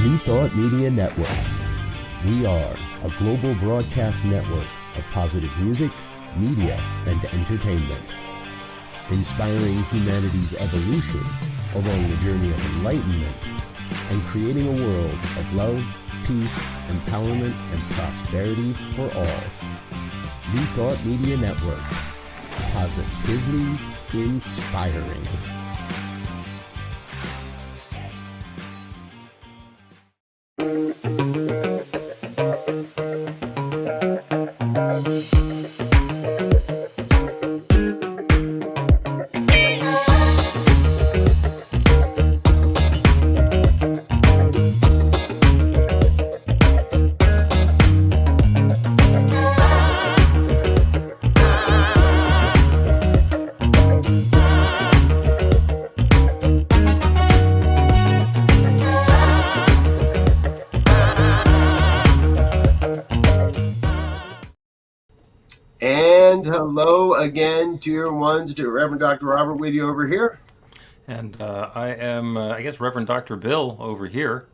New Thought Media Network. We are a global broadcast network of positive music, media, and entertainment, inspiring humanity's evolution along the journey of enlightenment and creating a world of love, peace, empowerment, and prosperity for all. New Thought Media Network. Positively inspiring. And hello again, dear ones, dear Reverend Dr. Robert with you over here. And I am, I guess, Reverend Dr. Bill over here.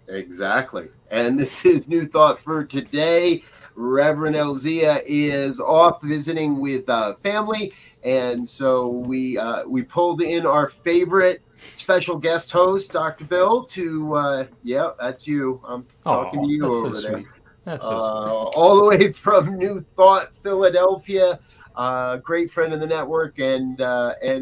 Exactly. And this is New Thought for today. Reverend Elzia is off visiting with family. And so we pulled in our favorite special guest host, Dr. Bill, to, yeah, that's you. I'm talking to you over so there. Sweet. That's so sweet. All the way from New Thought, Philadelphia, great friend of the network, and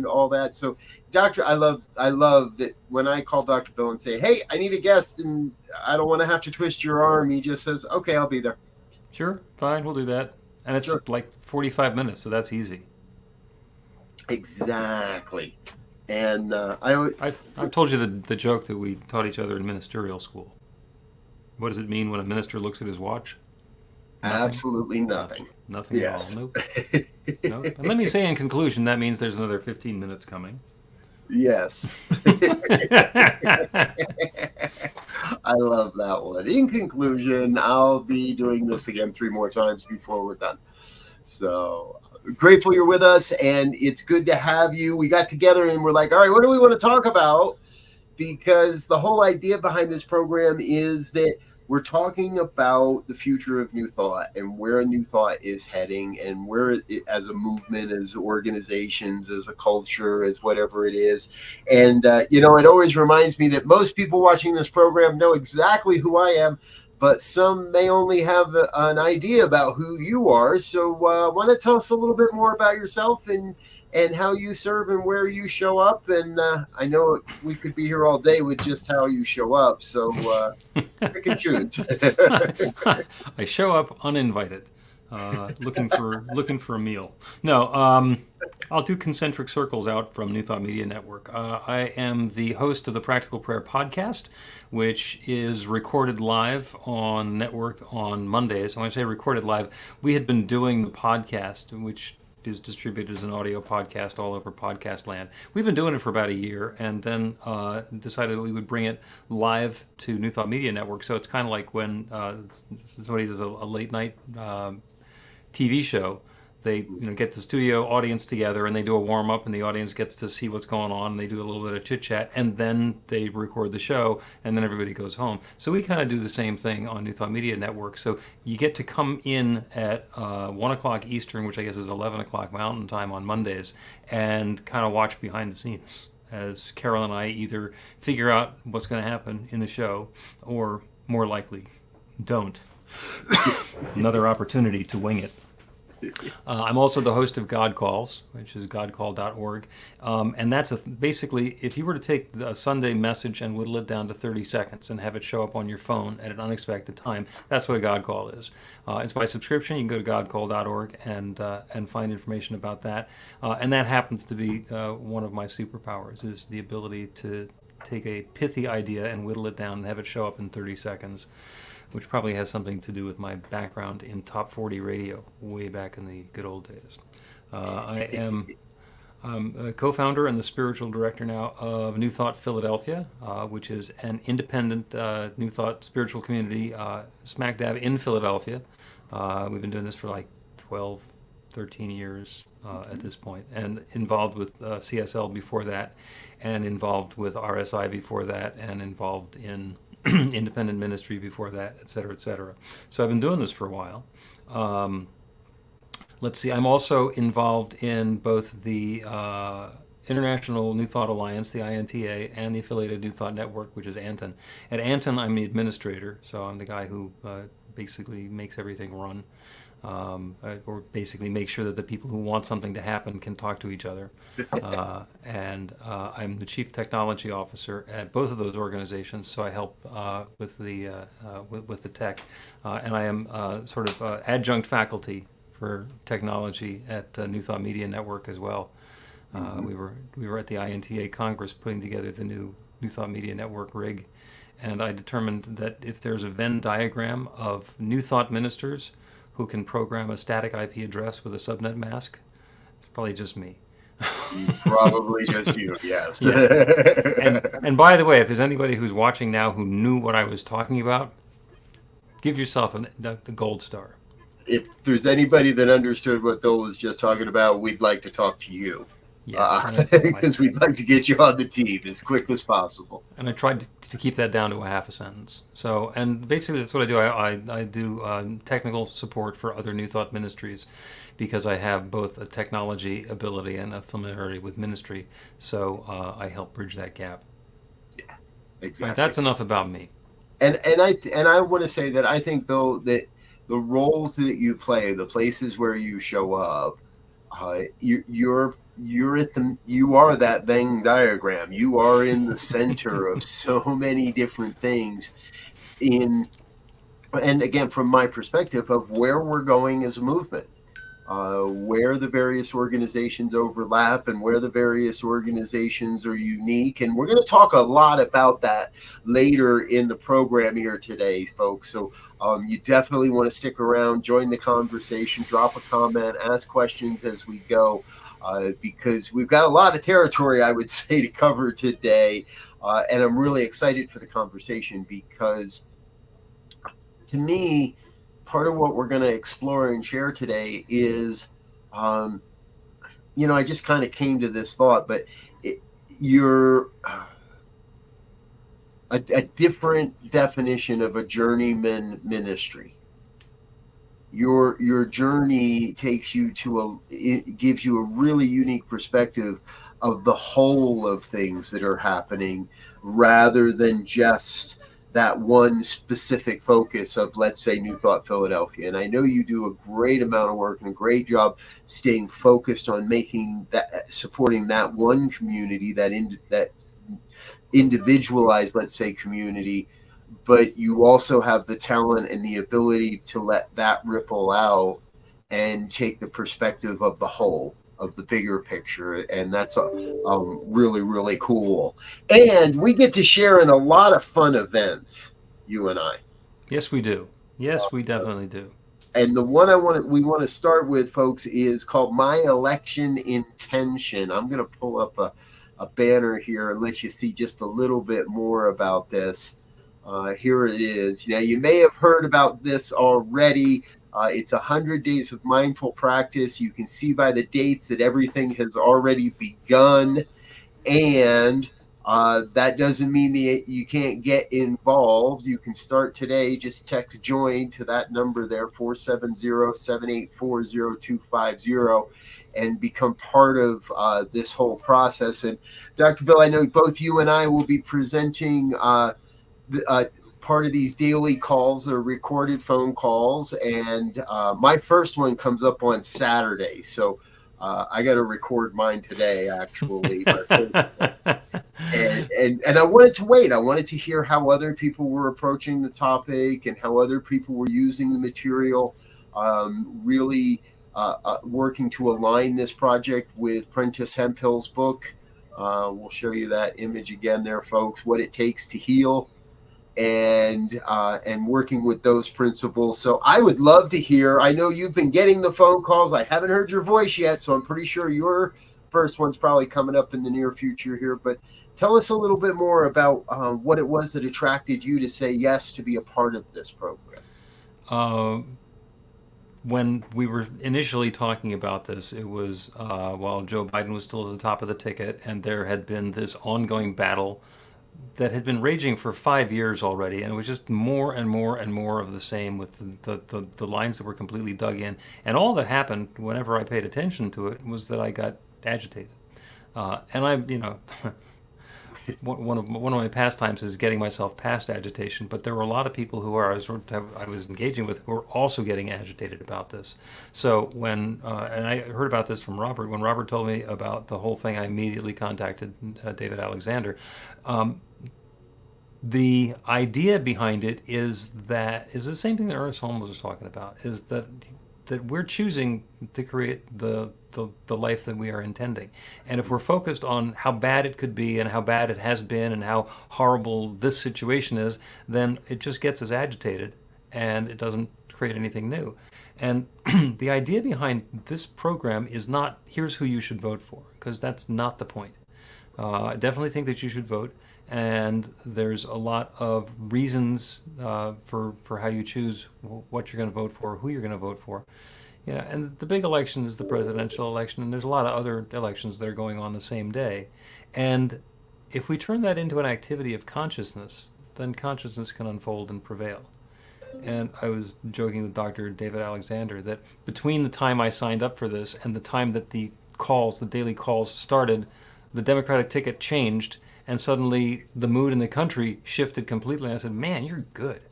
all that. So, Doctor, I love that when I call Dr. Bill and say, "Hey, I need a guest," and I don't want to have to twist your arm, he just says, "Okay, I'll be there." Sure, fine, we'll do that. And it's like 45 minutes, so that's easy. Exactly. And I've told you the joke that we taught each other in ministerial school. What does it mean when a minister looks at his watch? Nothing. Absolutely nothing. Nothing at all. Nope. Nope. And let me say in conclusion, that means there's another 15 minutes coming. Yes. I love that one. In conclusion, I'll be doing this again 3 more times before we're done. So grateful you're with us, and it's good to have you. We got together and we're like, all right, what do we want to talk about? Because the whole idea behind this program is that we're talking about the future of New Thought and where New Thought is heading, and where it, as a movement, as organizations, as a culture, as whatever it is. And, it always reminds me that most people watching this program know exactly who I am, but some may only have an idea about who you are. So want to tell us a little bit more about yourself and how you serve and where you show up. And I know we could be here all day with just how you show up. So pick and choose. I show up uninvited, looking for a meal. No, I'll do concentric circles out from New Thought Media Network. I am the host of the Practical Prayer Podcast, which is recorded live on network on Mondays. When I say recorded live, we had been doing the podcast, which is distributed as an audio podcast all over podcast land. We've been doing it for about a year, and then decided that we would bring it live to New Thought Media Network. So it's kind of like when somebody does a late night TV show. They get the studio audience together and they do a warm up, and the audience gets to see what's going on, and they do a little bit of chit chat, and then they record the show, and then everybody goes home. So we kind of do the same thing on New Thought Media Network. So you get to come in at 1 o'clock Eastern, which I guess is 11 o'clock Mountain Time on Mondays, and kind of watch behind the scenes as Carol and I either figure out what's going to happen in the show, or more likely, don't. Another opportunity to wing it. I'm also the host of God Calls, which is godcall.org. And that's basically, if you were to take a Sunday message and whittle it down to 30 seconds and have it show up on your phone at an unexpected time, that's what a God Call is. It's by subscription. You can go to godcall.org and find information about that. And that happens to be one of my superpowers, is the ability to take a pithy idea and whittle it down and have it show up in 30 seconds. Which probably has something to do with my background in top 40 radio way back in the good old days. I am a co-founder and the spiritual director now of New Thought Philadelphia, which is an independent New Thought spiritual community smack dab in Philadelphia. We've been doing this for like 12, 13 years at this point, and involved with CSL before that, and involved with RSI before that, and involved in independent ministry before that, et cetera, et cetera. So I've been doing this for a while. Let's see, I'm also involved in both the International New Thought Alliance, the INTA, and the affiliated New Thought Network, which is ANTN. At ANTN, I'm the administrator, so I'm the guy who basically makes everything run, or basically make sure that the people who want something to happen can talk to each other. And I'm the chief technology officer at both of those organizations, so I help with the tech, and I am sort of adjunct faculty for technology at New Thought Media Network as well. We were at the INTA Congress putting together the new Thought Media Network rig, and I determined that if there's a Venn diagram of New Thought ministers who can program a static IP address with a subnet mask, it's probably just me. Probably just you, yes. And by the way, if there's anybody who's watching now who knew what I was talking about, give yourself the gold star. If there's anybody that understood what Bill was just talking about, we'd like to talk to you. Because we'd like to get you on the team as quick as possible. And I tried to keep that down to a half a sentence. So, and basically that's what I do. I do technical support for other New Thought ministries because I have both a technology ability and a familiarity with ministry. So I help bridge that gap. Yeah, exactly. Right, that's enough about me. And I want to say that I think, Bill, that the roles that you play, the places where you show up, you are that Venn diagram. You are in the center of so many different things and again, from my perspective of where we're going as a movement, where the various organizations overlap and where the various organizations are unique. And we're going to talk a lot about that later in the program here today, folks. So you definitely want to stick around, join the conversation, drop a comment, ask questions as we go. Because we've got a lot of territory, I would say, to cover today. And I'm really excited for the conversation because, to me, part of what we're going to explore and share today is, I just kind of came to this thought, but you're a different definition of a journeyman ministry. Your journey takes you it gives you a really unique perspective of the whole of things that are happening rather than just that one specific focus of, let's say, New Thought Philadelphia. And I know you do a great amount of work and a great job staying focused on supporting that one community, that individualized, let's say, community. But you also have the talent and the ability to let that ripple out and take the perspective of the whole, of the bigger picture. And that's really, really cool. And we get to share in a lot of fun events, you and I. Yes, we do. Yes, we definitely do. And the one we want to start with, folks, is called My Election Intention. I'm going to pull up a banner here and let you see just a little bit more about this. Here it is. Now, you may have heard about this already. It's 100 days of mindful practice. You can see by the dates that everything has already begun. And that doesn't mean that you can't get involved. You can start today. Just text JOIN to that number there, 470-784-0250, and become part of this whole process. And Dr. Bill, I know both you and I will be presenting part of these daily calls. Are recorded phone calls, and my first one comes up on Saturday, so I got to record mine today, actually. and I wanted to wait. I wanted to hear how other people were approaching the topic and how other people were using the material, really working to align this project with Prentice Hemphill's book. We'll show you that image again there, folks, What It Takes to Heal. And working with those principles. So I would love to hear. I know you've been getting the phone calls. I haven't heard your voice yet, so I'm pretty sure your first one's probably coming up in the near future here. But tell us a little bit more about what it was that attracted you to say yes to be a part of this program. When we were initially talking about this, it was while Joe Biden was still at the top of the ticket, and there had been this ongoing battle that had been raging for 5 years already, and it was just more and more and more of the same, with the lines that were completely dug in. And all that happened whenever I paid attention to it was that I got agitated. And I, one of my pastimes is getting myself past agitation. But there were a lot of people who I was engaging with who were also getting agitated about this. So when and I heard about this from Robert. When Robert told me about the whole thing, I immediately contacted David Alexander. The idea behind it is the same thing that Ernest Holmes was talking about. Is that we're choosing to create the life that we are intending. And if we're focused on how bad it could be and how bad it has been and how horrible this situation is, then it just gets us agitated and it doesn't create anything new. And the idea behind this program is not, here's who you should vote for, because that's not the point. I definitely think that you should vote, and there's a lot of reasons for how you choose what you're going to vote for, who you're going to vote for. And the big election is the presidential election, and there's a lot of other elections that are going on the same day. And if we turn that into an activity of consciousness, then consciousness can unfold and prevail. And I was joking with Dr. David Alexander that between the time I signed up for this and the time that the daily calls started, the Democratic ticket changed, and suddenly the mood in the country shifted completely. I said, man, you're good.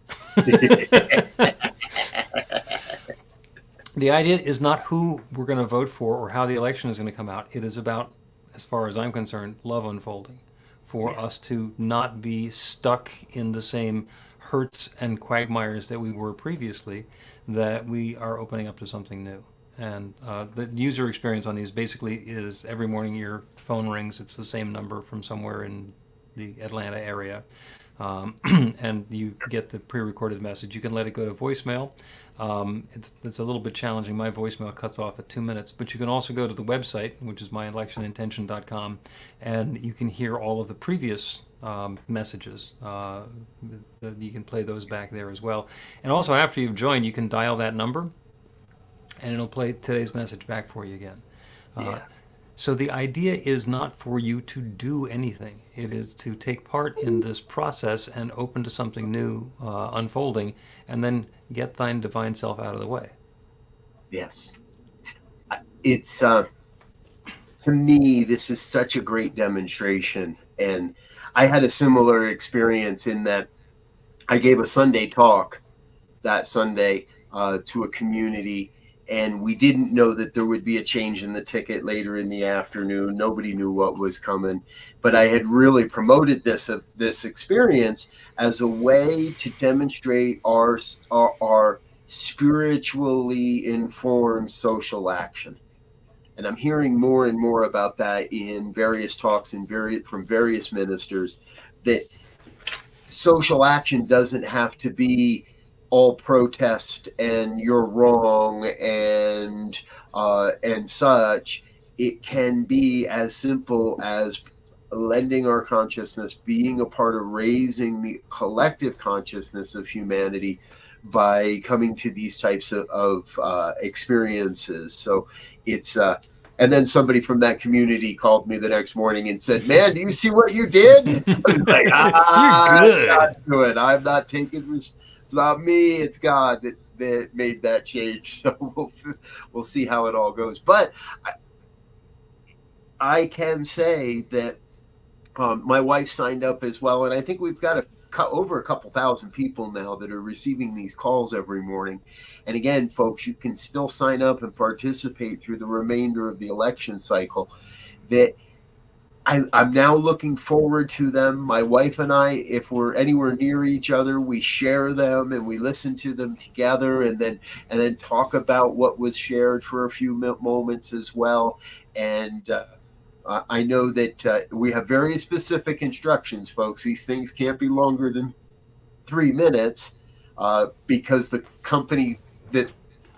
The idea is not who we're going to vote for or how the election is going to come out. It is about, as far as I'm concerned, love unfolding, for us to not be stuck in the same hurts and quagmires that we were previously, that we are opening up to something new. And the user experience on these basically is every morning your phone rings. It's the same number from somewhere in the Atlanta area. And you get the pre-recorded message. You can let it go to voicemail. It's a little bit challenging. My voicemail cuts off at 2 minutes, but you can also go to the website, which is myelectionintention.com, and you can hear all of the previous messages. You can play those back there as well. And also, after you've joined, you can dial that number, and it'll play today's message back for you again. So the idea is not for you to do anything. It is to take part in this process and open to something new unfolding, and then get thine divine self out of the way. Yes. It's, to me, this is such a great demonstration. And I had a similar experience in that I gave a Sunday talk that Sunday to a community, and we didn't know that there would be a change in the ticket later in the afternoon. Nobody knew what was coming, but I had really promoted this experience as a way to demonstrate our spiritually informed social action. And I'm hearing more and more about that in various talks from various ministers, that social action doesn't have to be all protest and you're wrong and such. It can be as simple as lending our consciousness, being a part of raising the collective consciousness of humanity by coming to these types of experiences. So it's and then somebody from that community called me the next morning and said, "Man, do you see what you did?" I was like, You're good. I'm not doing it. I'm not taking. It's not me. It's God that made that change. So we'll see how it all goes. But I can say that my wife signed up as well, and I think we've got over a couple thousand people now that are receiving these calls every morning. And again, folks, you can still sign up and participate through the remainder of the election cycle. That I'm now looking forward to them. My wife and I, if we're anywhere near each other, we share them and we listen to them together, and then talk about what was shared for a few moments as well. And I know that we have very specific instructions, folks. These things can't be longer than 3 minutes because the company that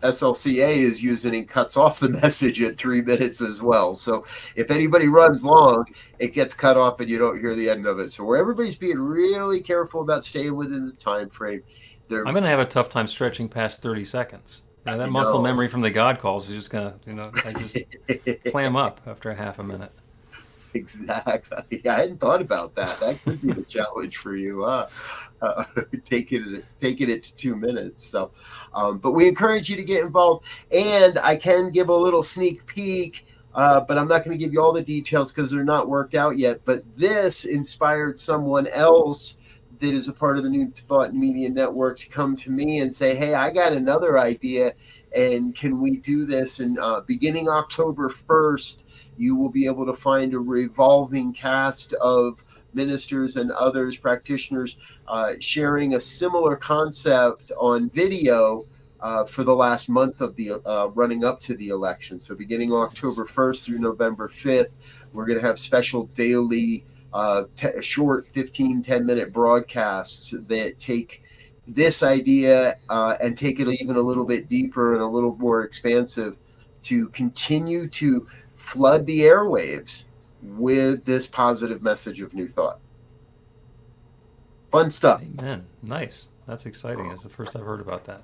SLCA is using cuts off the message at 3 minutes as well. So if anybody runs long, it gets cut off and you don't hear the end of it. So where everybody's being really careful about staying within the time frame. I'm going to have a tough time stretching past 30 seconds. That muscle memory from the God calls is just going to, I just clam up after a half a minute. Exactly. I hadn't thought about that. That could be the challenge for you. Taking it to 2 minutes. So, but we encourage you to get involved. And I can give a little sneak peek, but I'm not going to give you all the details because they're not worked out yet. But this inspired someone else that is a part of the New Thought Media Network to come to me and say, "Hey, I got another idea, and can we do this?" And beginning October 1st, you will be able to find a revolving cast of ministers and others, practitioners, sharing a similar concept on video for the last month of the running up to the election. So beginning October 1st through November 5th, we're going to have special daily short 10-minute broadcasts that take this idea and take it even a little bit deeper and a little more expansive to continue to flood the airwaves with this positive message of new thought. Fun stuff. Amen. Nice. That's exciting. That's the first I've heard about that.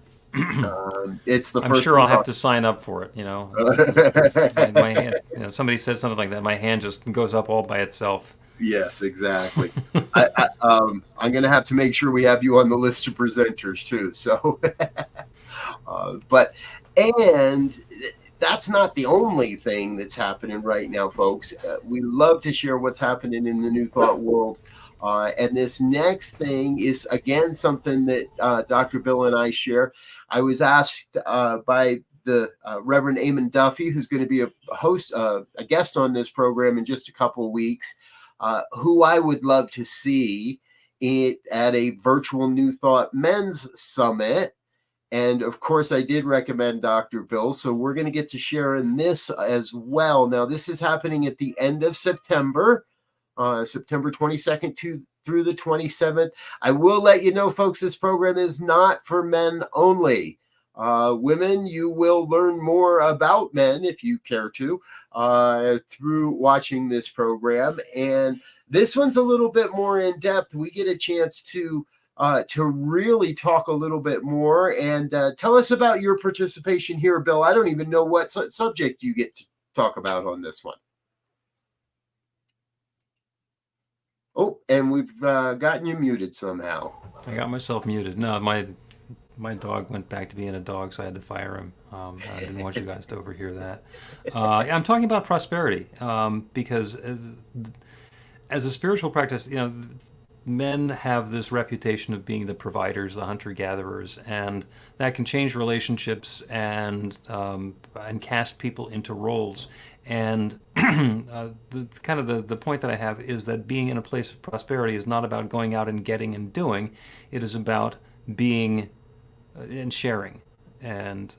It's the I'm first sure I'll one. have to sign up for it. My hand. Somebody says something like that, my hand just goes up all by itself. Yes, exactly. I'm going to have to make sure we have you on the list of presenters too. So, and that's not the only thing that's happening right now, folks. We love to share what's happening in the New Thought world. And this next thing is, again, something that Dr. Bill and I share. I was asked by the Reverend Eamon Duffy, who's going to be a guest on this program in just a couple of weeks, who I would love to see at a virtual New Thought Men's Summit. And of course, I did recommend Dr. Bill. So we're going to get to share in this as well. Now, this is happening at the end of September, September 22nd through the 27th. I will let you know, folks, this program is not for men only. Women, you will learn more about men if you care to through watching this program. And this one's a little bit more in depth. We get a chance to really talk a little bit more and tell us about your participation here, Bill. I don't even know what subject you get to talk about on this one. Oh, and we've gotten you muted somehow. I got myself muted. No, my dog went back to being a dog, so I had to fire him. I didn't want you guys to overhear that. I'm talking about prosperity because as a spiritual practice, men have this reputation of being the providers, the hunter-gatherers, and that can change relationships and cast people into roles. And the point that I have is that being in a place of prosperity is not about going out and getting and doing. It is about being and sharing. And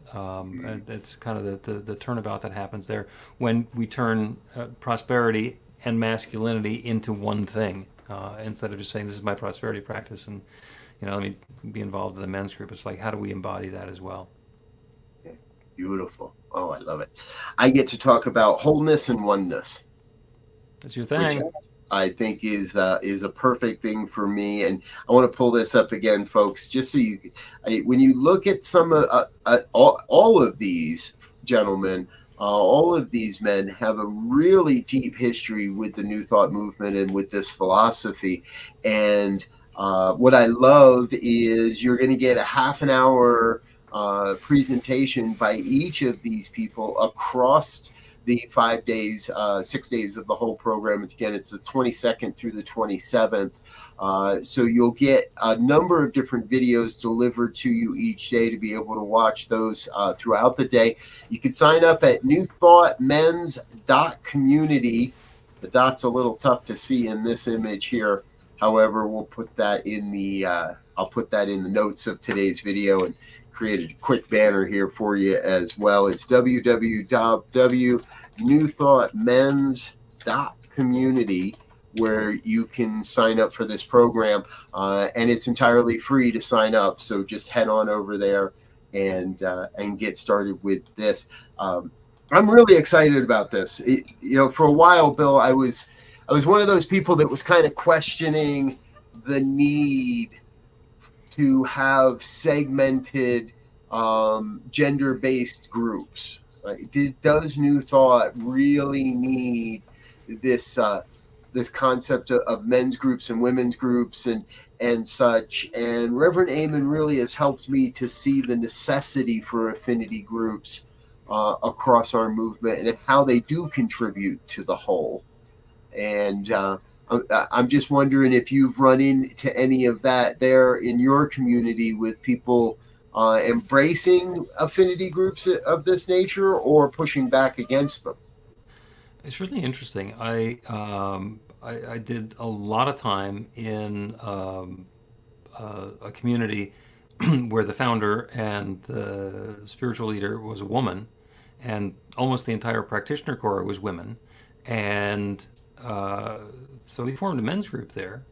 it's kind of the turnabout that happens there when we turn prosperity and masculinity into one thing. Instead of just saying, this is my prosperity practice and, let me be involved in the men's group. It's like, how do we embody that as well? Beautiful. Oh, I love it. I get to talk about wholeness and oneness. That's your thing. Which I think is a perfect thing for me. And I want to pull this up again, folks, just so when you look at some all of these gentlemen, all of these men have a really deep history with the New Thought movement and with this philosophy. And what I love is you're going to get a half an hour presentation by each of these people across the 5 days, 6 days of the whole program. Again, it's the 22nd through the 27th. So you'll get a number of different videos delivered to you each day to be able to watch those throughout the day. You can sign up at newthoughtmens.community. The dot's a little tough to see in this image here. However, we'll put that in the I'll put that in the notes of today's video and created a quick banner here for you as well. It's www.newthoughtmens.community, where you can sign up for this program, and it's entirely free to sign up. So just head on over there and get started with this. I'm really excited about this. For a while, Bill, I was one of those people that was kind of questioning the need to have segmented gender-based groups. Does New Thought really need this this concept of men's groups and women's groups and such. And Reverend Amon really has helped me to see the necessity for affinity groups across our movement and how they do contribute to the whole. And I'm just wondering if you've run into any of that there in your community with people embracing affinity groups of this nature or pushing back against them. It's really interesting. I did a lot of time in a community where the founder and the spiritual leader was a woman, and almost the entire practitioner corps was women, and so we formed a men's group there.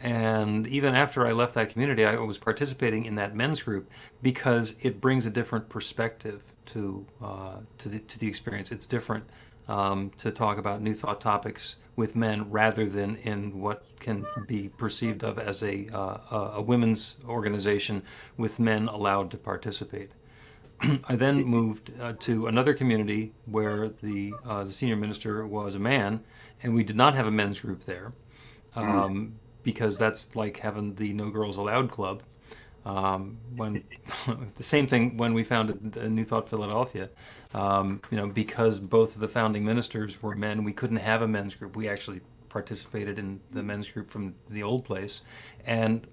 And even after I left that community, I was participating in that men's group because it brings a different perspective to the experience. It's different to talk about New Thought topics with men rather than in what can be perceived of as a women's organization with men allowed to participate. I then moved to another community where the senior minister was a man, and we did not have a men's group there. Because that's like having the No Girls Allowed club. When the same thing when we founded New Thought Philadelphia, because both of the founding ministers were men, we couldn't have a men's group. We actually participated in the men's group from the old place, and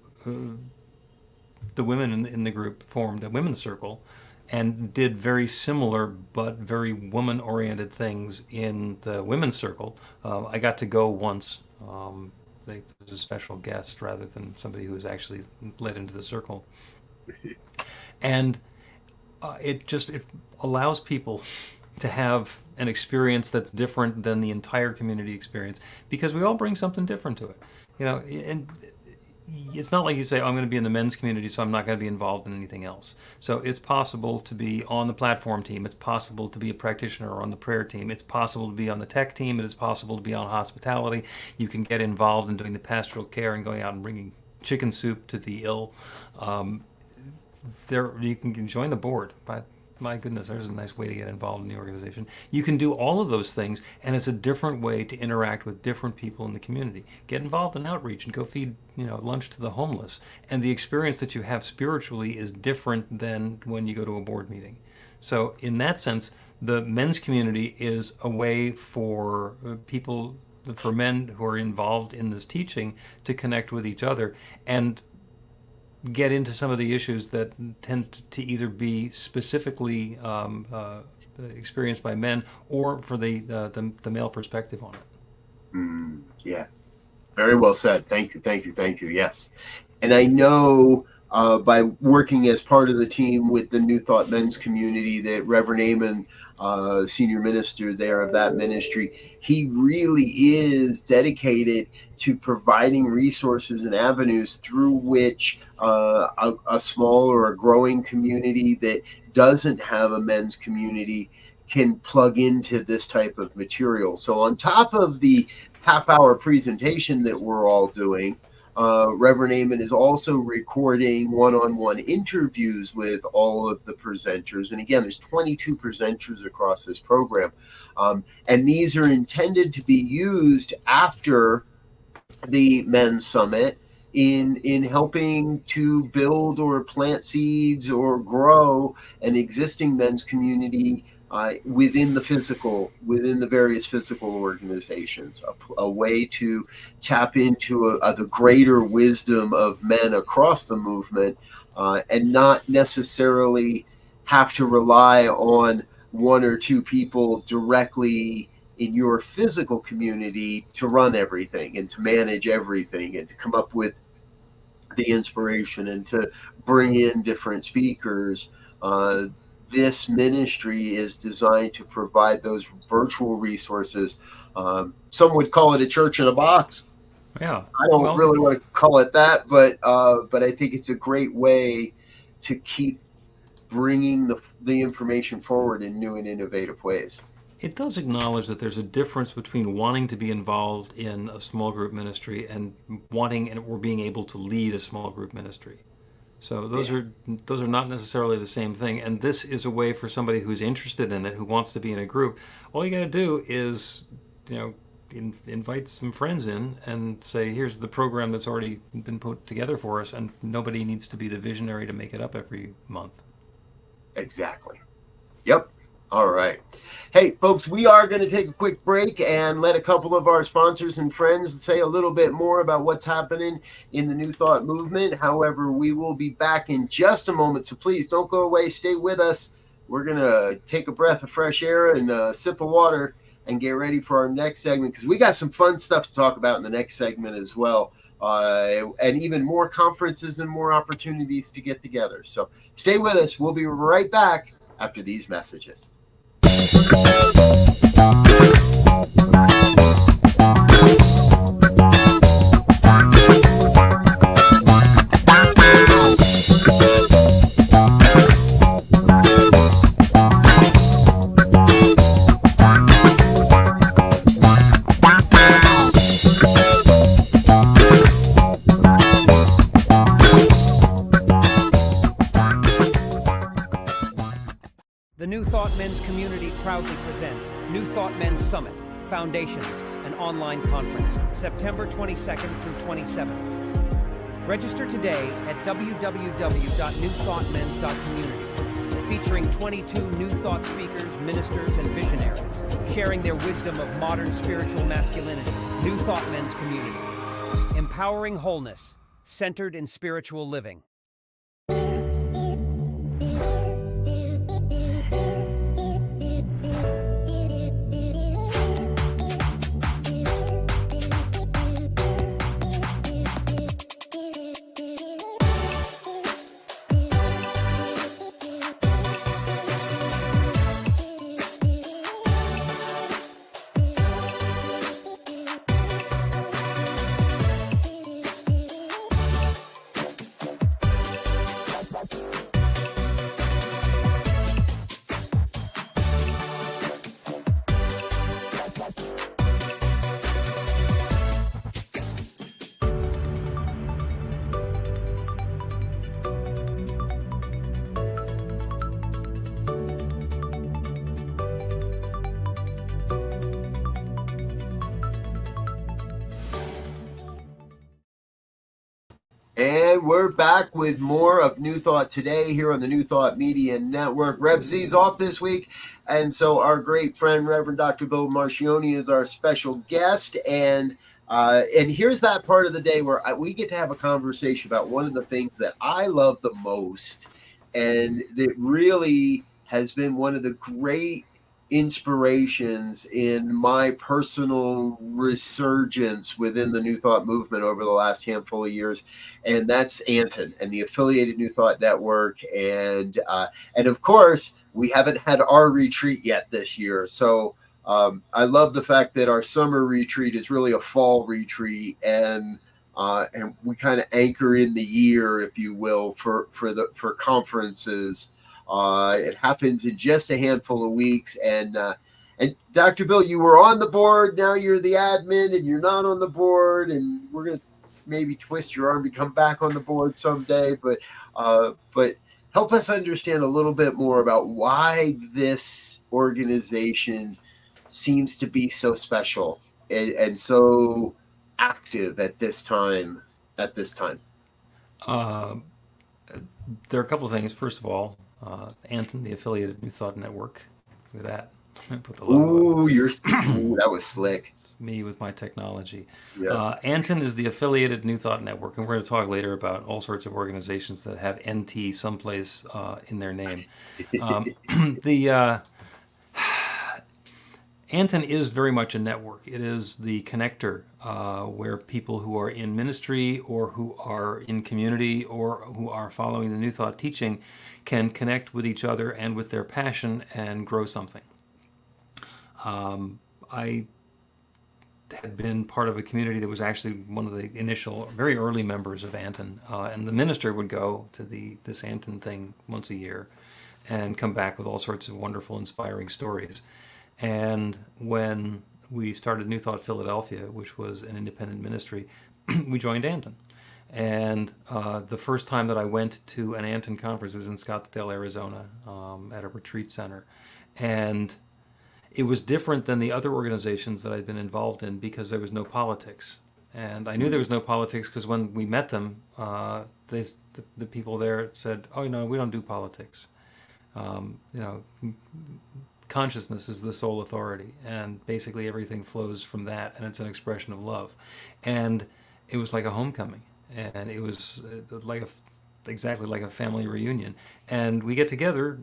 the women in the group formed a women's circle and did very similar but very woman-oriented things in the women's circle. I got to go once. They was a special guest rather than somebody who was actually led into the circle. And it allows people to have an experience that's different than the entire community experience because we all bring something different to it. And it's not like you say, oh, I'm going to be in the men's community, so I'm not going to be involved in anything else. So it's possible to be on the platform team. It's possible to be a practitioner or on the prayer team. It's possible to be on the tech team. It is possible to be on hospitality. You can get involved in doing the pastoral care and going out and bringing chicken soup to the ill. You can join the board. But my goodness, there's a nice way to get involved in the organization. You can do all of those things, and it's a different way to interact with different people in the community. Get involved in outreach and go feed lunch to the homeless. And the experience that you have spiritually is different than when you go to a board meeting. So in that sense, the men's community is a way for for men who are involved in this teaching to connect with each other and get into some of the issues that tend to either be specifically experienced by men or for the male perspective on it. Yeah, very well said. Thank you. Yes. And I know by working as part of the team with the New Thought men's community that Reverend Amon, senior minister there of that ministry, he really is dedicated to providing resources and avenues through which a small or a growing community that doesn't have a men's community can plug into this type of material. So on top of the half-hour presentation that we're all doing, Reverend Amon is also recording one-on-one interviews with all of the presenters. And again, there's 22 presenters across this program. And these are intended to be used after the Men's Summit in helping to build or plant seeds or grow an existing men's community within the various physical organizations, a way to tap into the greater wisdom of men across the movement and not necessarily have to rely on one or two people directly in your physical community to run everything and to manage everything and to come up with the inspiration and to bring in different speakers. This ministry is designed to provide those virtual resources. Some would call it a church in a box. Yeah, I don't really want to call it that, but I think it's a great way to keep bringing the information forward in new and innovative ways. It does acknowledge that there's a difference between wanting to be involved in a small group ministry and wanting or being able to lead a small group ministry. So those are not necessarily the same thing. And this is a way for somebody who's interested in it, who wants to be in a group. All you got to do is, invite some friends in and say, here's the program that's already been put together for us, and nobody needs to be the visionary to make it up every month. Exactly. Yep. All right. Hey, folks, we are going to take a quick break and let a couple of our sponsors and friends say a little bit more about what's happening in the New Thought movement. However, we will be back in just a moment, so please don't go away. Stay with us. We're going to take a breath of fresh air and a sip of water and get ready for our next segment, because we got some fun stuff to talk about in the next segment as well, and even more conferences and more opportunities to get together. So stay with us. We'll be right back after these messages. The New Thought Men's community proudly presents New Thought Men's Summit, Foundations, an online conference, September 22nd through 27th. Register today at www.newthoughtmens.community, featuring 22 New Thought speakers, ministers, and visionaries, sharing their wisdom of modern spiritual masculinity. New Thought Men's community, empowering wholeness, centered in spiritual living. And we're back with more of New Thought Today here on the New Thought Media Network. Rev Z's off this week, and so our great friend Reverend Dr. Bill Marchiony is our special guest. And here's that part of the day where we get to have a conversation about one of the things that I love the most, and that really has been one of the great inspirations in my personal resurgence within the New Thought movement over the last handful of years, and that's ANTN and the affiliated New Thought Network, and of course we haven't had our retreat yet this year, so I love the fact that our summer retreat is really a fall retreat, and we kind of anchor in the year, if you will, for conferences. It happens in just a handful of weeks, and Dr. Bill, you were on the board. Now you're the admin, and you're not on the board. And we're gonna maybe twist your arm to come back on the board someday. But help us understand a little bit more about why this organization seems to be so special and so active at this time. There are a couple of things. First of all, ANTN, the affiliated New Thought Network. Look at that. Put the logo up. That was slick. It's me with my technology. Yes. ANTN is the affiliated New Thought Network, and we're going to talk later about all sorts of organizations that have NT someplace in their name. ANTN is very much a network. It is the connector where people who are in ministry or who are in community or who are following the New Thought teaching can connect with each other and with their passion and grow something. I had been part of a community that was actually one of the initial, very early members of ANTN, and the minister would go to this ANTN thing once a year and come back with all sorts of wonderful, inspiring stories. And when we started New Thought Philadelphia, which was an independent ministry, we joined ANTN. And the first time that I went to an ANTN conference was in Scottsdale, Arizona, at a retreat center. And it was different than the other organizations that I'd been involved in because there was no politics. And I knew there was no politics because when we met them, the people there said, "Oh, no, we don't do politics. You know, consciousness is the sole authority, and basically everything flows from that, and it's an expression of love." And it was like a homecoming, and it was exactly like a family reunion. And we get together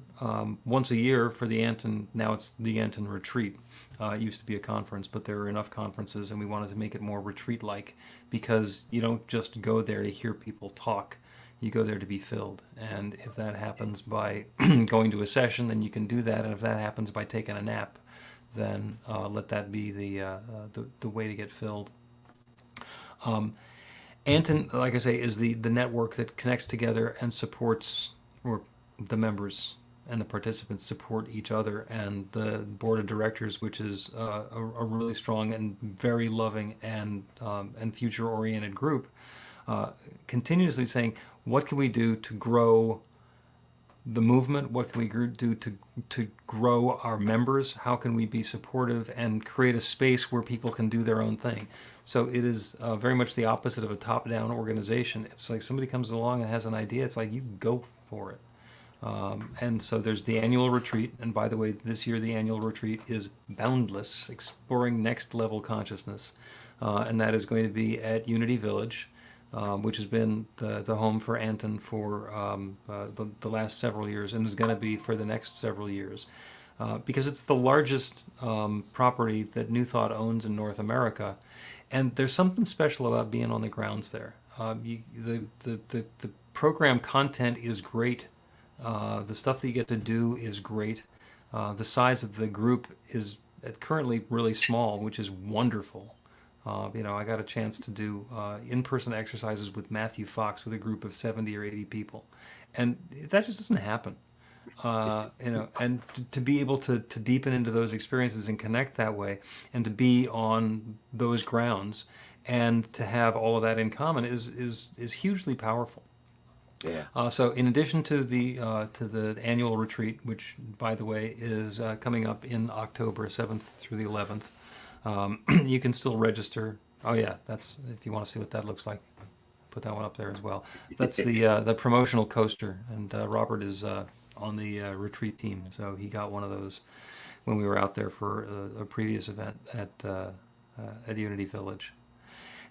once a year for the ANTN. Now it's the ANTN retreat. It used to be a conference, but there were enough conferences, and we wanted to make it more retreat-like, because you don't just go there to hear people talk. You go there to be filled. And if that happens by going to a session, then you can do that. And if that happens by taking a nap, then let that be the way to get filled. ANTN, like I say, is the network that connects together and supports, or the members and the participants support each other, and the board of directors, which is a really strong and very loving and future-oriented group, continuously saying, what can we do to grow the movement? What can we do to grow our members? How can we be supportive and create a space where people can do their own thing? So it is very much the opposite of a top-down organization. It's like somebody comes along and has an idea. It's like, you go for it. And so there's the annual retreat. And by the way, this year the annual retreat is Boundless, Exploring Next Level Consciousness. And that is going to be at Unity Village, which has been the home for ANTN for the last several years, and is going to be for the next several years. Because it's the largest property that New Thought owns in North America. And there's something special about being on the grounds there. The program content is great. The stuff that you get to do is great. The size of the group is currently really small, which is wonderful. You know, I got a chance to do in-person exercises with Matthew Fox with a group of 70 or 80 people. And that just doesn't happen. You know, and to be able to deepen into those experiences and connect that way, and to be on those grounds, and to have all of that in common is hugely powerful. Yeah. So in addition to the annual retreat, which by the way is coming up in October 7th through the 11th, you can still register. Oh yeah, that's, if you want to see what that looks like, put that one up there as well. That's the promotional coaster, and Robert is on the retreat team, so he got one of those when we were out there for a previous event at Unity Village.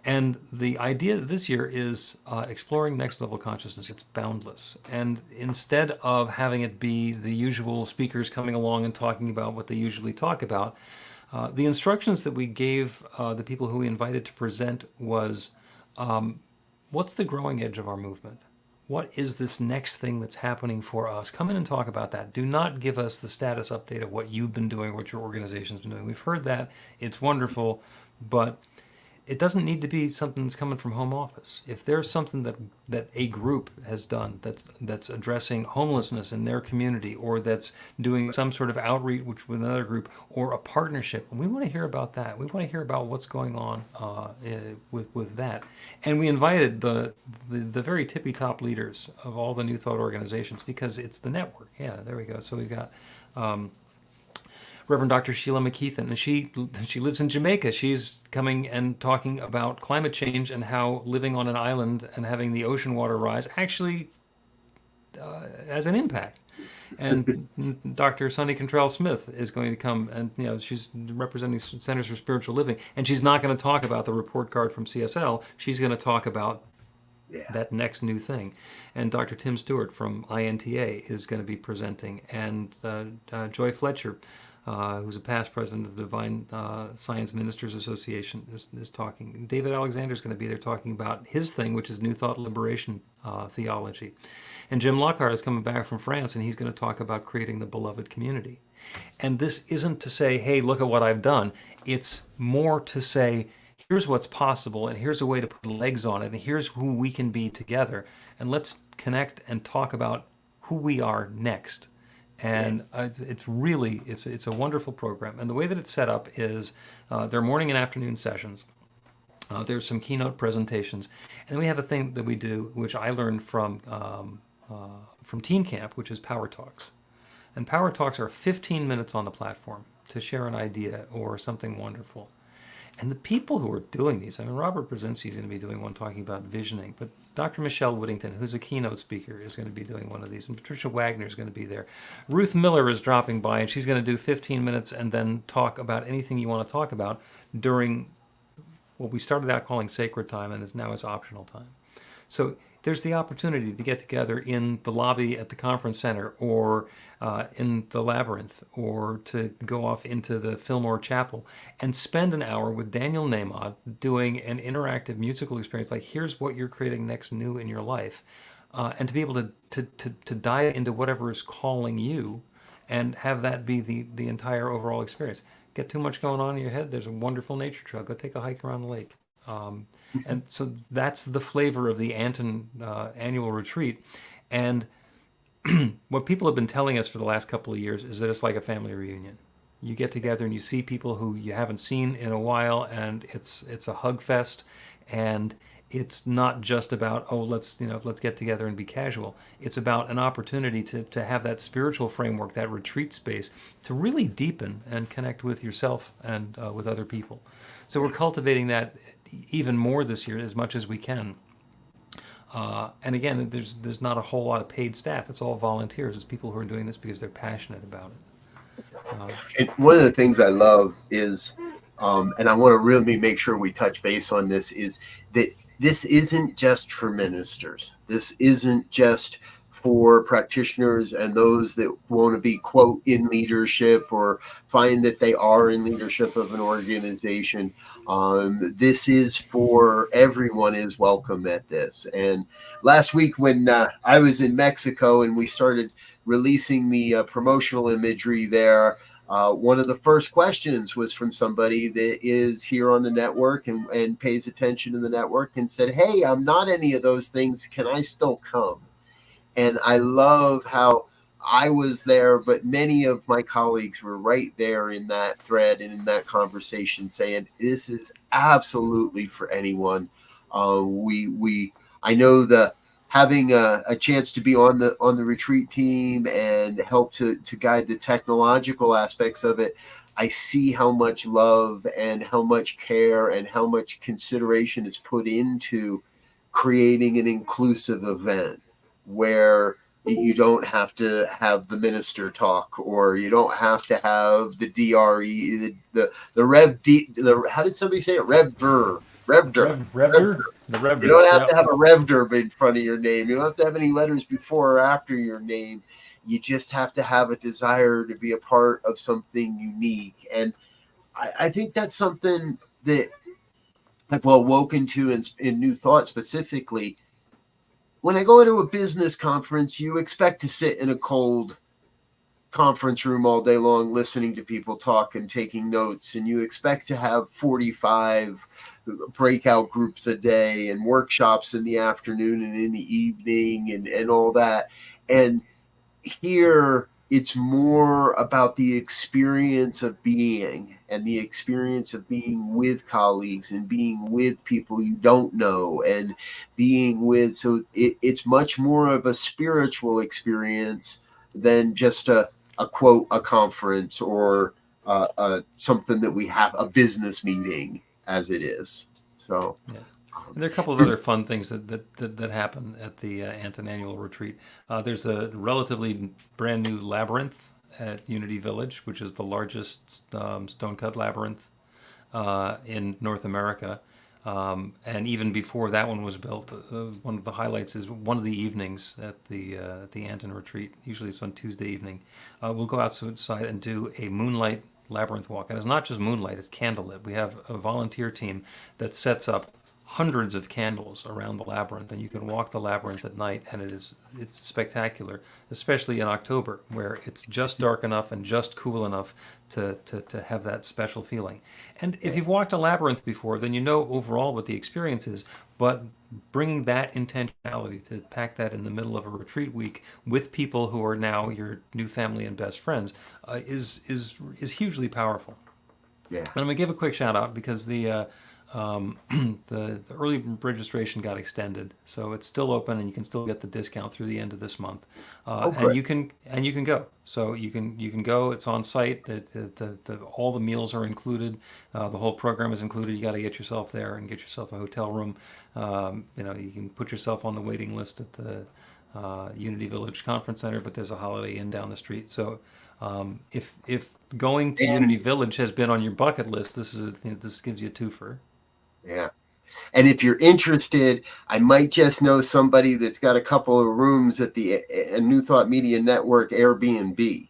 And the idea this year is exploring next level consciousness. It's boundless. And instead of having it be the usual speakers coming along and talking about what they usually talk about, the instructions that we gave the people who we invited to present was, what's the growing edge of our movement? What is this next thing that's happening for us? Come in and talk about that. Do not give us the status update of what you've been doing, what your organization's been doing. We've heard that. It's wonderful, but it doesn't need to be something that's coming from home office. If there's something that a group has done that's addressing homelessness in their community, or that's doing some sort of outreach with another group, or a partnership, we want to hear about that. We want to hear about what's going on with that. And we invited the very tippy top leaders of all the New Thought organizations, because it's the network. Yeah, there we go. So we've got Reverend Dr. Sheila McKeithen, and she lives in Jamaica. She's coming and talking about climate change and how living on an island and having the ocean water rise actually has an impact. And Dr. Sunny Cantrell Smith is going to come, and she's representing Centers for Spiritual Living, and she's not going to talk about the report card from CSL. She's going to talk about that next new thing. And Dr. Tim Stewart from INTA is going to be presenting, and Joy Fletcher, who's a past president of the Divine Science Ministers Association, is talking. David Alexander is going to be there talking about his thing, which is New Thought Liberation theology. And Jim Lockhart is coming back from France, and he's going to talk about creating the beloved community. And this isn't to say, hey, look at what I've done. It's more to say, here's what's possible, and here's a way to put legs on it, and here's who we can be together. And let's connect and talk about who we are next. And it's a wonderful program. And the way that it's set up is there are morning and afternoon sessions. There's some keynote presentations. And we have a thing that we do, which I learned from Teen Camp, which is Power Talks. And Power Talks are 15 minutes on the platform. to share an idea or something wonderful. And the people who are doing these, I mean, Robert Brzezinski is going to be doing one talking about visioning, but Dr. Michelle Whittington, who's a keynote speaker, is going to be doing one of these, and Patricia Wagner is going to be there. Ruth Miller is dropping by, and she's going to do 15 minutes and then talk about anything you want to talk about during what we started out calling sacred time and is now is optional time. So there's the opportunity to get together in the lobby at the conference center or in the labyrinth, or to go off into the Fillmore Chapel and spend an hour with Daniel Nahmod doing an interactive musical experience. Like, here's what you're creating next new in your life. And to be able to dive into whatever is calling you and have that be the entire overall experience. Get too much going on in your head, there's a wonderful nature trail. Go take a hike around the lake. And so that's the flavor of the ANTN annual retreat. And what people have been telling us for the last couple of years is that it's like a family reunion. You get together and you see people who you haven't seen in a while, and it's a hug fest. And it's not just about, oh, let's get together and be casual. It's about an opportunity to have that spiritual framework, that retreat space, to really deepen and connect with yourself and with other people. So we're cultivating that even more this year, as much as we can. And again, there's not a whole lot of paid staff. It's all volunteers. It's people who are doing this because they're passionate about it. And one of the things I love is, and I want to really make sure we touch base on this, is that this isn't just for ministers. This isn't just for practitioners and those that want to be, quote, in leadership or find that they are in leadership of an organization. This is for everyone is welcome at this. And last week when I was in Mexico and we started releasing the promotional imagery there, one of the first questions was from somebody that is here on the network and pays attention to the network and said, hey, I'm not any of those things. Can I still come? And I love how I was there, but many of my colleagues were right there in that thread and in that conversation saying, this is absolutely for anyone. I know the having a chance to be on the retreat team and help to guide the technological aspects of it. I see how much love and how much care and how much consideration is put into creating an inclusive event where you don't have to have the minister talk, or you don't have to have the DRE, the Rev D, how did somebody say it? Revder. The Revder. You don't have to have a Revder in front of your name. You don't have to have any letters before or after your name. You just have to have a desire to be a part of something unique. And I think that's something that I've awoken to in New Thought specifically. When I go into a business conference, you expect to sit in a cold conference room all day long listening to people talk and taking notes, and you expect to have 45 breakout groups a day and workshops in the afternoon and in the evening and all that. And here it's more about the experience of being, and the experience of being with colleagues and being with people you don't know and being with. So it's much more of a spiritual experience than just a quote, a conference or something that we have, a business meeting as it is. So yeah. And there are a couple of other fun things that happen at the ANTN annual retreat. There's a relatively brand new labyrinth at Unity Village, which is the largest stone-cut labyrinth in North America. And even before that one was built, one of the highlights is one of the evenings at the ANTN retreat. Usually it's on Tuesday evening. We'll go outside and do a moonlight labyrinth walk. And it's not just moonlight, it's candlelit. We have a volunteer team that sets up hundreds of candles around the labyrinth, and you can walk the labyrinth at night, and it's spectacular, especially in October, where it's just dark enough and just cool enough to have that special feeling. And if you've walked a labyrinth before, then you know overall what the experience is, but bringing that intentionality to pack that in the middle of a retreat week with people who are now your new family and best friends is hugely powerful. Yeah. But I'm going to give a quick shout out because the the early registration got extended, so it's still open, and you can still get the discount through the end of this month. Oh, And good. you can go. So you can go. It's on site. All the meals are included. The whole program is included. You got to get yourself there and get yourself a hotel room. You can put yourself on the waiting list at the Unity Village Conference Center, but there's a Holiday Inn down the street. So if going to Unity And Village has been on your bucket list, this gives you a twofer. yeah. And if you're interested, I might just know somebody that's got a couple of rooms at the New Thought Media Network Airbnb.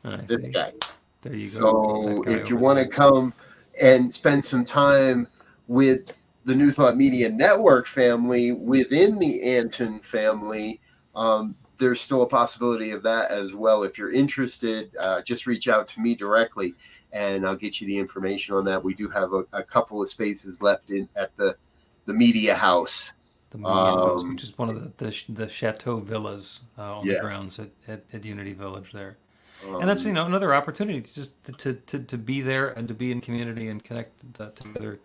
I This see. guy. There you go. That So guy if you over want to there. come and spend some time with the New Thought Media Network family within the ANTN family, there's still a possibility of that as well. If you're interested, just reach out to me directly, and I'll get you the information on that. We do have a couple of spaces left at the media house. The Media House, which Um, is one of the Chateau villas on the yes. grounds at Unity Village there. And that's Um, another opportunity to just to be there and to be in community and connect together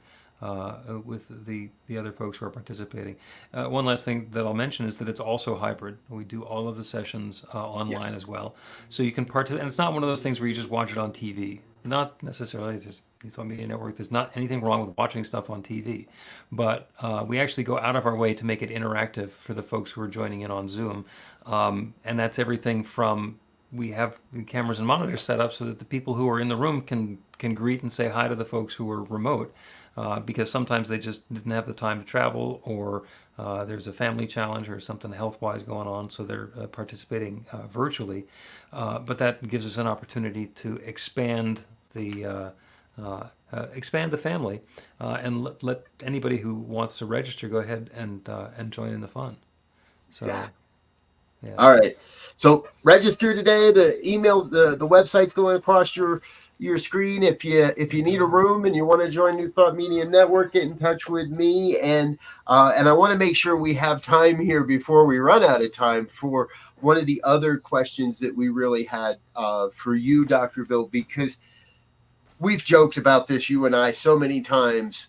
with the other folks who are participating. One last thing that I'll mention is that it's also hybrid. We do all of the sessions yes. online as well, so you can participate. And it's not one of those things where you just watch it on TV. Not necessarily. There's Youth Media Network. There's not anything wrong with watching stuff on TV, but we actually go out of our way to make it interactive for the folks who are joining in on Zoom, and that's everything from we have cameras and monitors set up so that the people who are in the room can greet and say hi to the folks who are remote, because sometimes they just didn't have the time to travel, or there's a family challenge or something health-wise going on, so they're participating virtually. But that gives us an opportunity to expand the family, and let anybody who wants to register go ahead and join in the fun. So, Exactly. yeah. All right. So register today. The emails, the website's going across your screen. If you need a room and you want to join New Thought Media Network, get in touch with me. And I want to make sure we have time here before we run out of time for one of the other questions that we really had for you, Dr. Bill, because we've joked about this, you and I, so many times,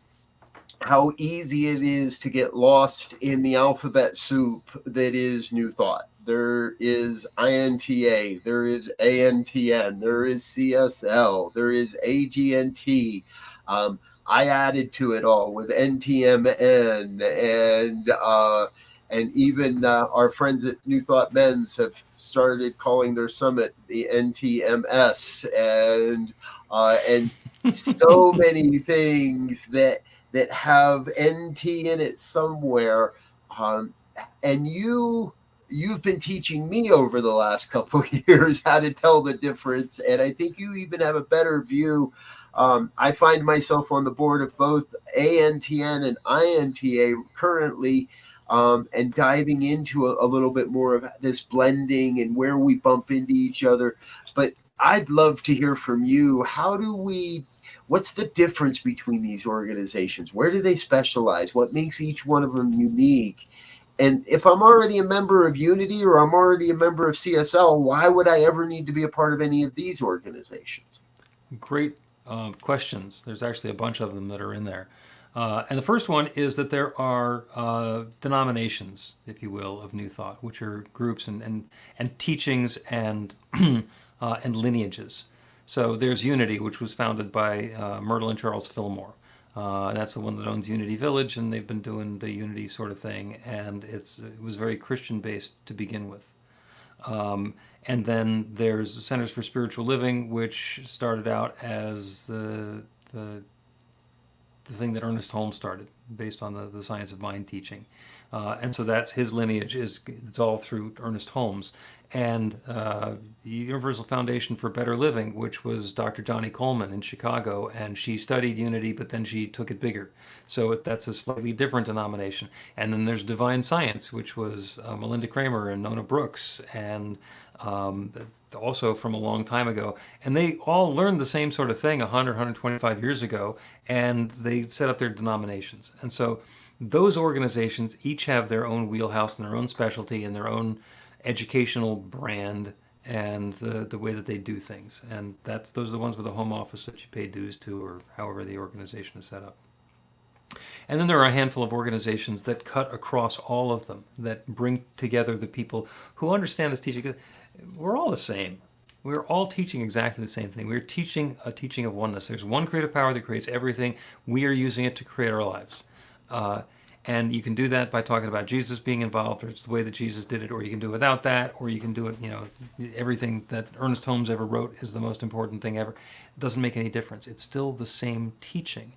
how easy it is to get lost in the alphabet soup that is New Thought. There is INTA, there is ANTN, there is CSL, there is AGNT. I added to it all with NTMN, and even our friends at New Thought Men's have started calling their summit the NTMS, and so many things that have NT in it somewhere. And you've been teaching me over the last couple of years how to tell the difference, and I think you even have a better view. I find myself on the board of both ANTN and INTA currently, and diving into a little bit more of this blending and where we bump into each other. But I'd love to hear from you. What's the difference between these organizations? Where do they specialize? What makes each one of them unique? And if I'm already a member of Unity or I'm already a member of CSL, why would I ever need to be a part of any of these organizations? Great questions. There's actually a bunch of them that are in there. And the first one is that there are denominations, if you will, of New Thought, which are groups and teachings and and lineages. So there's Unity, which was founded by Myrtle and Charles Fillmore. That's the one that owns Unity Village, and they've been doing the Unity sort of thing, and it was very Christian-based to begin with. And then there's the Centers for Spiritual Living, which started out as the thing that Ernest Holmes started, based on the science of mind teaching. And so that's his lineage, it's all through Ernest Holmes. And the Universal Foundation for Better Living, which was Dr. Johnny Coleman in Chicago, and she studied Unity, but then she took it bigger. So that's a slightly different denomination. And then there's Divine Science, which was Melinda Kramer and Nona Brooks, and also from a long time ago. And they all learned the same sort of thing 100, 125 years ago, and they set up their denominations. And so those organizations each have their own wheelhouse and their own specialty and their own educational brand and the way that they do things. And those are the ones with a home office that you pay dues to, or however the organization is set up. And then there are a handful of organizations that cut across all of them, that bring together the people who understand this teaching. We're all the same. We're all teaching exactly the same thing. We're teaching a teaching of oneness. There's one creative power that creates everything. We are using it to create our lives. And you can do that by talking about Jesus being involved, or it's the way that Jesus did it, or you can do it without that, or you can do it, everything that Ernest Holmes ever wrote is the most important thing ever. It doesn't make any difference. It's still the same teaching.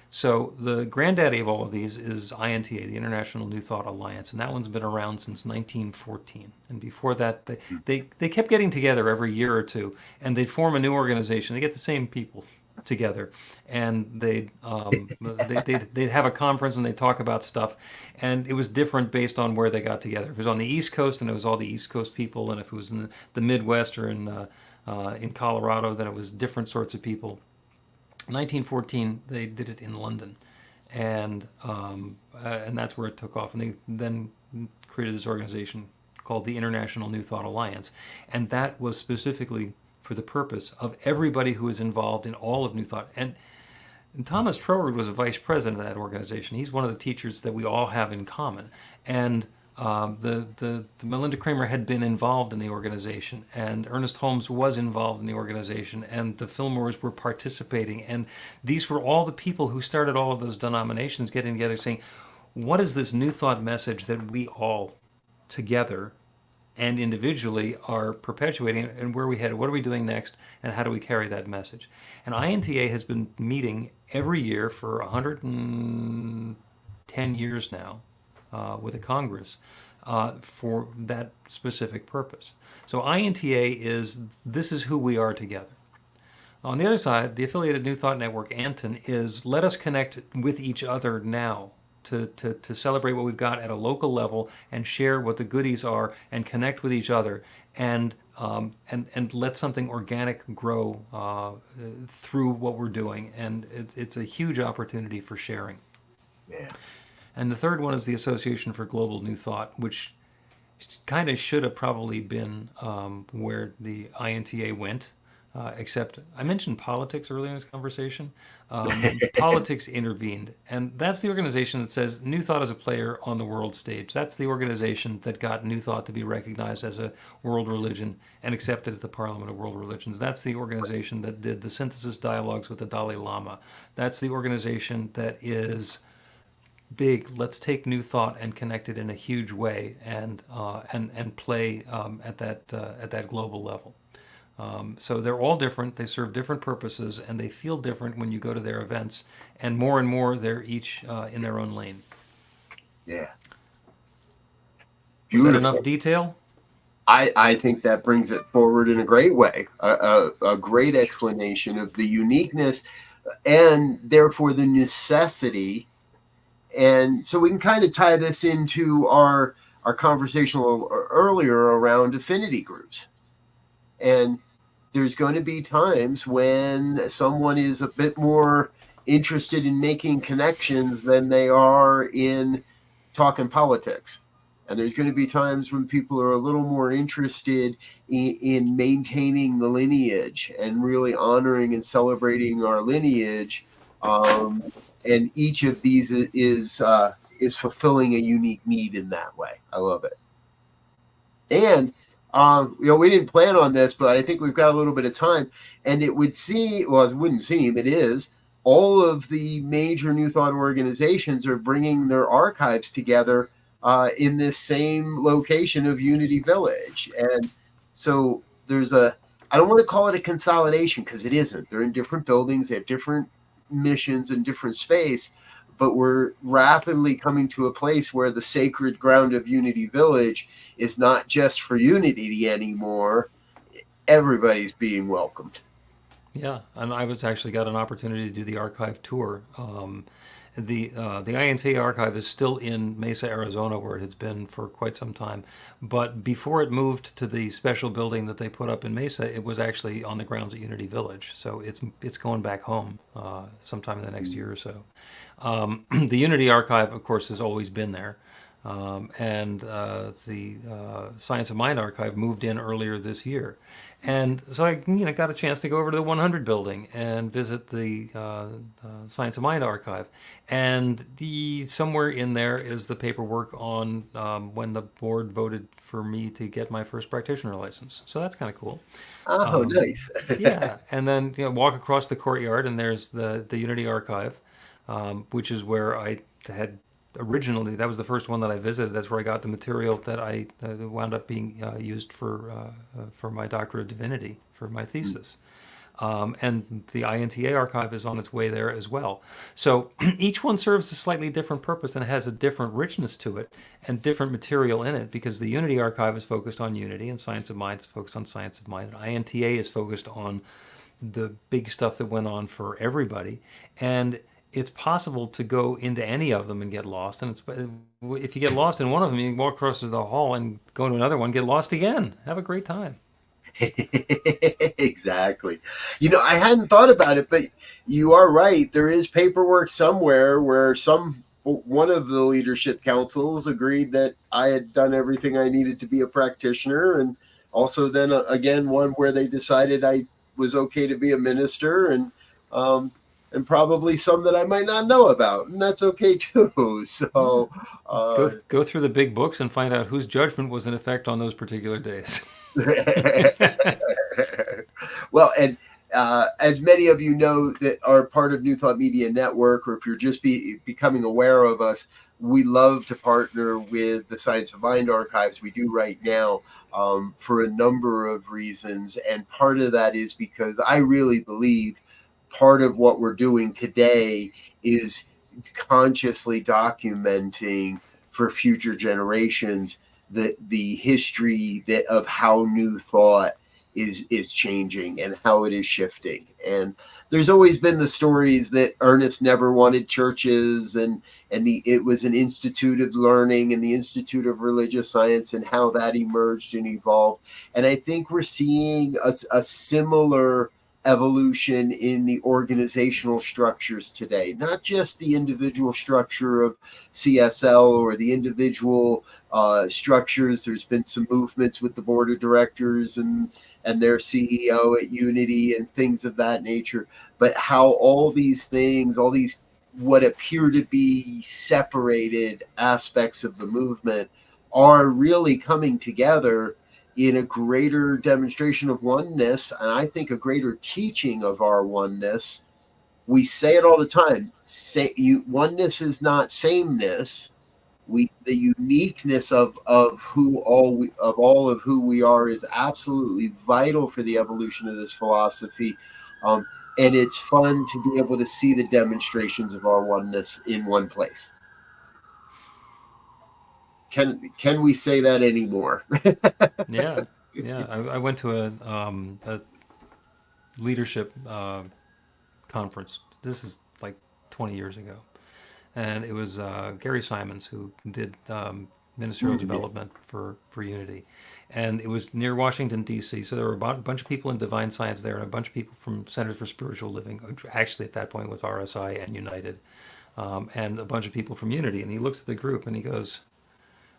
So the granddaddy of all of these is INTA, the International New Thought Alliance, and that one's been around since 1914. And before that, they kept getting together every year or two, and they'd form a new organization. They get the same people together, and they'd have a conference and they'd talk about stuff, and it was different based on where they got together. If it was on the East Coast, then it was all the East Coast people, and if it was in the Midwest or in Colorado, then it was different sorts of people. 1914, they did it in London, and that's where it took off. And they then created this organization called the International New Thought Alliance, and that was specifically for the purpose of everybody who is involved in all of New Thought. And Thomas Troward was a vice president of that organization. He's one of the teachers that we all have in common. And the Melinda Kramer had been involved in the organization, and Ernest Holmes was involved in the organization, and the Fillmores were participating. And these were all the people who started all of those denominations getting together saying, what is this New Thought message that we all together and individually are perpetuating, and where are we headed? What are we doing next, and how do we carry that message? And INTA has been meeting every year for 110 years now with a Congress for that specific purpose. So INTA this is who we are together. On the other side, the affiliated New Thought Network, ANTN, is let us connect with each other now to celebrate what we've got at a local level and share what the goodies are and connect with each other and let something organic grow through what we're doing. And it's a huge opportunity for sharing. Yeah. And the third one is the Association for Global New Thought, which kind of should have probably been where the INTA went. Except I mentioned politics earlier in this conversation. Politics intervened, and that's the organization that says New Thought is a player on the world stage. That's the organization that got New Thought to be recognized as a world religion and accepted at the Parliament of World Religions. That's the organization that did the synthesis dialogues with the Dalai Lama. That's the organization that is big. Let's take New Thought and connect it in a huge way and play at that global level. So they're all different, they serve different purposes, and they feel different when you go to their events, and more they're each in their own lane. Yeah. Is that enough detail? I think that brings it forward in a great way, a great explanation of the uniqueness and therefore the necessity. And so we can kind of tie this into our conversation a little earlier around affinity groups. And there's going to be times when someone is a bit more interested in making connections than they are in talking politics. And there's going to be times when people are a little more interested in maintaining the lineage and really honoring and celebrating our lineage. And each of these is fulfilling a unique need in that way. I love it. And we didn't plan on this, but I think we've got a little bit of time, and it would seem, well, it wouldn't seem, it is, all of the major New Thought organizations are bringing their archives together in this same location of Unity Village. And so there's I don't want to call it a consolidation because it isn't. They're in different buildings, they have different missions and different space, but we're rapidly coming to a place where the sacred ground of Unity Village is not just for Unity anymore. Everybody's being welcomed. Yeah, and I was actually got an opportunity to do the archive tour. The INTA archive is still in Mesa, Arizona, where it has been for quite some time. But before it moved to the special building that they put up in Mesa, it was actually on the grounds at Unity Village. So it's going back home sometime in the next year or so. The Unity archive, of course, has always been there. and the Science of Mind archive moved in earlier this year. And so I got a chance to go over to the 100 building and visit the Science of Mind archive. And somewhere in there is the paperwork on when the board voted for me to get my first practitioner license. So that's kind of cool. Oh, nice. Yeah, and then walk across the courtyard, and there's the Unity archive, which is where I had originally. That was the first one that I visited. That's where I got the material that I wound up being used for my Doctorate of Divinity for my thesis. And the INTA archive is on its way there as well. So each one serves a slightly different purpose and has a different richness to it and different material in it, because the Unity archive is focused on Unity and Science of Mind is focused on Science of Mind. And INTA is focused on the big stuff that went on for everybody. And it's possible to go into any of them and get lost. And if you get lost in one of them, you can walk across the hall and go to another one, get lost again. Have a great time. Exactly. I hadn't thought about it, but you are right. There is paperwork somewhere where one of the leadership councils agreed that I had done everything I needed to be a practitioner, and also then again one where they decided I was okay to be a minister, and probably some that I might not know about, and that's okay too. So go through the big books and find out whose judgment was in effect on those particular days. Well, and as many of you know that are part of New Thought Media Network, or if you're just becoming aware of us, we love to partner with the Science of Mind archives. We do right now for a number of reasons, and part of that is because I really believe part of what we're doing today is consciously documenting for future generations the history of how New Thought is changing and how it is shifting. And there's always been the stories that Ernest never wanted churches, and it was an institute of learning and the Institute of Religious Science, and how that emerged and evolved. And I think we're seeing a similar evolution in the organizational structures today, not just the individual structure of CSL or the individual structures. There's been some movements with the board of directors and their CEO at Unity and things of that nature, but how all these things, all these what appear to be separated aspects of the movement are really coming together in a greater demonstration of oneness, and I think a greater teaching of our oneness. We say it all the time. Oneness is not sameness. The uniqueness of all of who we are is absolutely vital for the evolution of this philosophy, and it's fun to be able to see the demonstrations of our oneness in one place. Can we say that anymore? Yeah. I went to a leadership conference. This is like 20 years ago, and it was Gary Simons who did ministerial development for Unity, and it was near Washington D.C. So there were a bunch of people in Divine Science there, and a bunch of people from Centers for Spiritual Living, which actually at that point was RSI and United, and a bunch of people from Unity. And he looks at the group and he goes,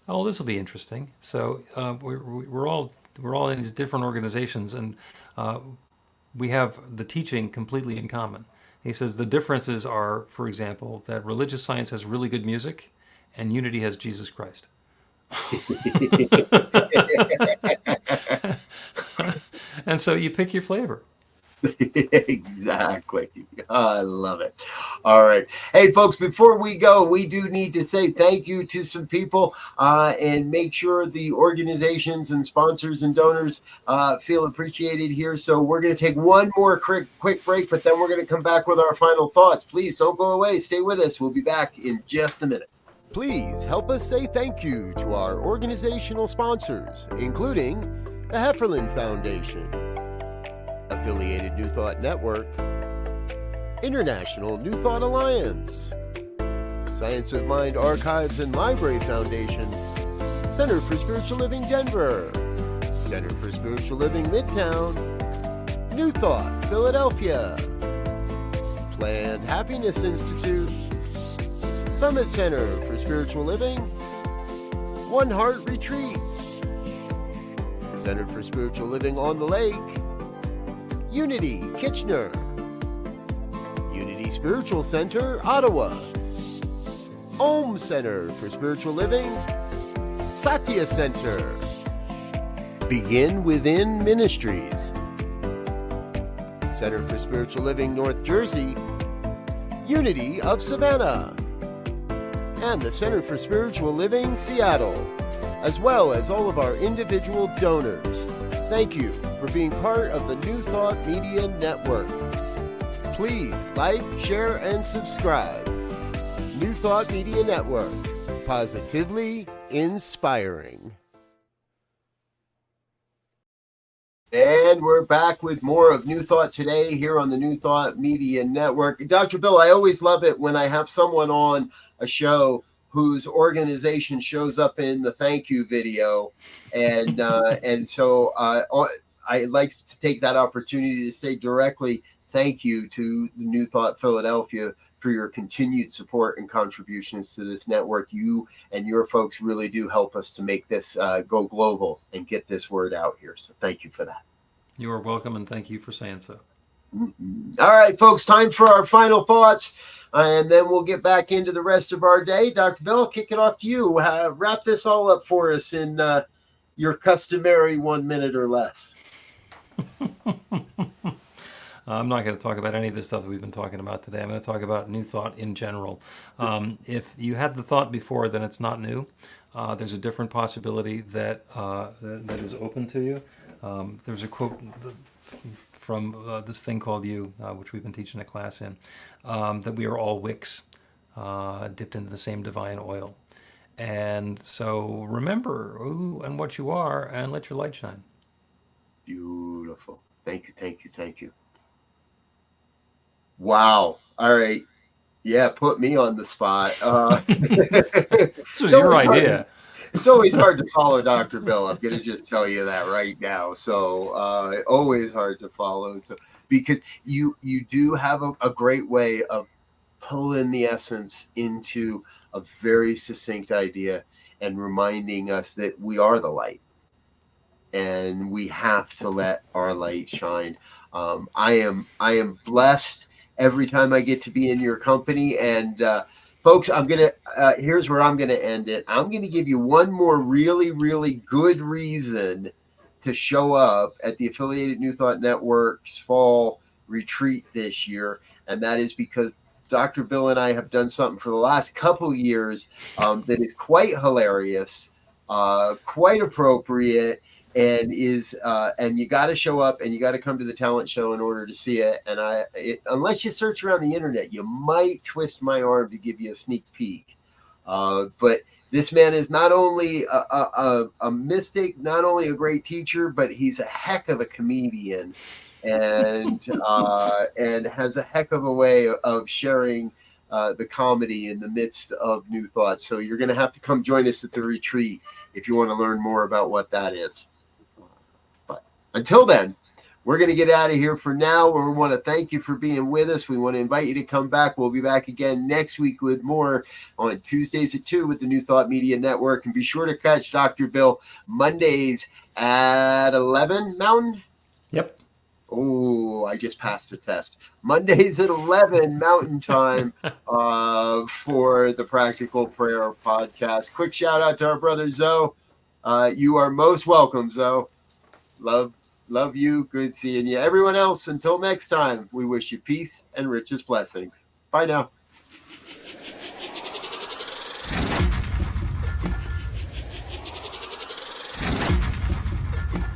"Oh, this will be interesting." So we're all in these different organizations, and we have the teaching completely in common. He says the differences are, for example, that religious science has really good music, and Unity has Jesus Christ. And so you pick your flavor. Exactly. I love it. All right. Hey, folks, before we go, we do need to say thank you to some people and make sure the organizations and sponsors and donors feel appreciated here. So we're going to take one more quick break, but then we're going to come back with our final thoughts. Please don't go away. Stay with us. We'll be back in just a minute. Please help us say thank you to our organizational sponsors, including the Hefferland Foundation, Affiliated New Thought Network, International New Thought Alliance, Science of Mind Archives and Library Foundation, Center for Spiritual Living Denver, Center for Spiritual Living Midtown, New Thought Philadelphia, Planned Happiness Institute, Summit Center for Spiritual Living, One Heart Retreats, Center for Spiritual Living on the Lake, Unity Kitchener, Unity Spiritual Center, Ottawa, Om Center for Spiritual Living, Satya Center, Begin Within Ministries, Center for Spiritual Living, North Jersey, Unity of Savannah, and the Center for Spiritual Living, Seattle, as well as all of our individual donors. Thank you for being part of the New Thought Media Network. Please like, share, and subscribe. New Thought Media Network, positively inspiring. And we're back with more of New Thought today here on the New Thought Media Network. Dr. Bill, I always love it when I have someone on a show whose organization shows up in the thank you video. And so I like to take that opportunity to say directly thank you to the New Thought Philadelphia for your continued support and contributions to this network. You and your folks really do help us to make this go global and get this word out here. So thank you for that. You are welcome, and thank you for saying so. Mm-hmm. All right, folks, time for our final thoughts, and then we'll get back into the rest of our day. Dr. Bill, I'll kick it off to you. Wrap this all up for us in your customary 1 minute or less. I'm not going to talk about any of the stuff that we've been talking about today. I'm going to talk about New Thought in general. If you had the thought before, then it's not new. There's a different possibility that is open to you. There's a quote from this thing called You, which we've been teaching a class in, that we are all wicks dipped into the same divine oil. And so remember who and what you are, and let your light shine. Beautiful. Thank you, thank you, thank you. Wow. All right. Yeah, put me on the spot. This was your idea. It's always hard to follow Dr. Bill. I'm going to just tell you that right now. So always hard to follow. So because you do have a great way of pulling the essence into a very succinct idea and reminding us that we are the light and we have to let our light shine. I am blessed every time I get to be in your company. And folks, here's where I'm gonna end it. I'm gonna give you one more really, really good reason to show up at the Affiliated New Thought Network's fall retreat this year, and that is because Dr. Bill and I have done something for the last couple years that is quite hilarious, quite appropriate, and you got to show up and you got to come to the talent show in order to see it. And unless you search around the internet, you might twist my arm to give you a sneak peek. But this man is not only a mystic, not only a great teacher, but he's a heck of a comedian, and has a heck of a way of sharing the comedy in the midst of New Thought. So you're going to have to come join us at the retreat if you want to learn more about what that is. Until then, we're going to get out of here for now. We want to thank you for being with us. We want to invite you to come back. We'll be back again next week with more on Tuesdays at 2 with the New Thought Media Network. And be sure to catch Dr. Bill Mondays at 11 Mountain. Yep. Oh, I just passed a test. Mondays at 11 Mountain Time for the Practical Prayer Podcast. Quick shout out to our brother Zoe. You are most welcome, Zoe. Love you. Good seeing you. Everyone else, until next time, we wish you peace and richest blessings. Bye now.